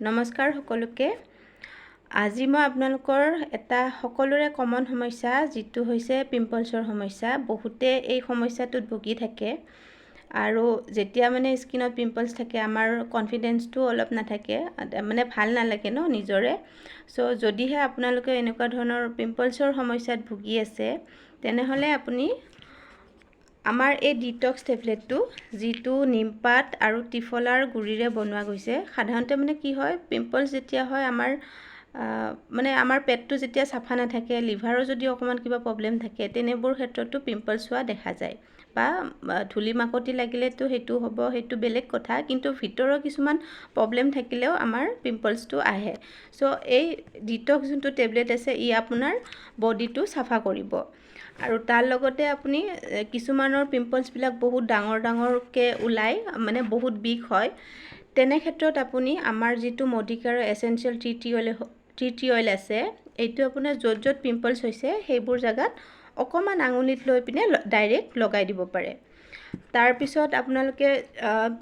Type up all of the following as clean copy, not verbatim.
নমস্কাৰ সকলোকে। আজি মই আপোনালোকৰ এটা সকলোৰে কমন সমস্যা যিটো হৈছে পিম্পলছৰ সমস্যা। বহুতে এই সমস্যাটোত ভুগি থাকে আৰু যেতিয়া মানে স্কিনত পিম্পলছ থাকে আমাৰ কনফিডেন্সটো অলপ নাথাকে, মানে ভাল নালাগে ন নিজৰে। চ' যদিহে আপোনালোকে এনেকুৱা ধৰণৰ পিম্পলছৰ সমস্যাত ভুগি আছে তেনেহ'লে আপুনি আমাৰ এই ডিটক্স টেবলেটটো যিটো নিমপাত আৰু ত্ৰিফলাৰ গুড়িৰে বনোৱা গৈছে। সাধাৰণতে মানে কি হয়, পিম্পলছ যেতিয়া হয় আমাৰ পেটটো যেতিয়া চাফা নাথাকে, লিভাৰৰ যদি অকণমান কিবা প্ৰব্লেম থাকে তেনেবোৰ ক্ষেত্ৰতো পিম্পলছ হোৱা দেখা যায়। বা ধূলি মাকতি লাগিলেতো সেইটো হ'ব, সেইটো বেলেগ কথা, কিন্তু ভিতৰৰ কিছুমান প্ৰব্লেম থাকিলেও আমাৰ পিম্পলছটো আহে। চ' এই ডিটক্স যোনটো টেবলেট আছে ই আপোনাৰ বডিটো চাফা কৰিব আৰু তাৰ লগতে আপুনি কিছুমানৰ পিম্পলছবিলাক বহুত ডাঙৰকৈ ওলায়, মানে বহুত বিগ হয়। তেনে ক্ষেত্ৰত আপুনি আমাৰ যিটো মডিকেয়াৰৰ এচেঞ্চিয়েল টি অইল আছে, এইটো আপোনাৰ য'ত য'ত পিম্পলছ হৈছে সেইবোৰ জেগাত অকণমান আঙুলিত লৈ পিনে ডাইৰেক্ট লগাই দিব পাৰে। তাৰপিছত আপোনালোকে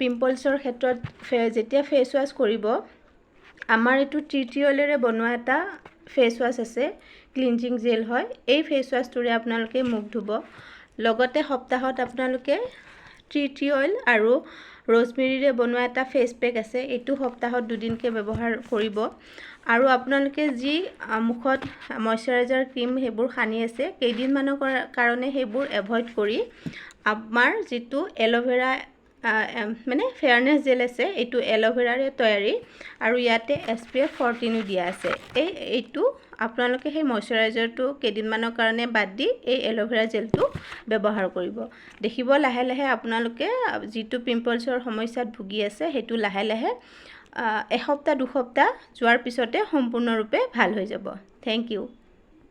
পিম্পলছৰ ক্ষেত্ৰত যেতিয়া ফেচ ৱাছ কৰিব, আমাৰ এইটো টি অইলেৰে বনোৱা এটা ফেচ ৱাছ আছে, ক্লিনজিং জেল হয়। এই ফেচ ৱাছটোৰে আপোনালোকে মুখ ধুব। লগতে সপ্তাহত আপোনালোকে টি অইল আৰু ৰ'জমেৰীৰে বনোৱা এটা ফেচ পেক আছে, এইটো সপ্তাহত 2 দিনকৈ ব্যৱহাৰ কৰিব। আৰু আপোনালোকে যি মুখত মইশ্চাৰাইজাৰ ক্ৰীম সেইবোৰ সানি আছে, কেইদিনমানৰ কাৰণে সেইবোৰ এভইড কৰি আমাৰ যিটো এল'ভেৰা মানে ফেয়াৰনেছ জেল আছে, এইটো এল'ভেৰাৰে তৈয়াৰী আৰু ইয়াতে SPF 14 দিয়া আছে। এইটো আপোনালোকে সেই মইশ্চাৰাইজাৰটো কেইদিনমানৰ কাৰণে বাদ দি এই এল'ভেৰা জেলটো ব্যৱহাৰ কৰিব। দেখিব লাহে লাহে আপোনালোকে যিটো পিম্পলছৰ সমস্যাত ভুগি আছে সেইটো লাহে লাহে এসপ্তাহ 2 সপ্তাহ যোৱাৰ পিছতে সম্পূৰ্ণৰূপে ভাল হৈ যাব। Thank U.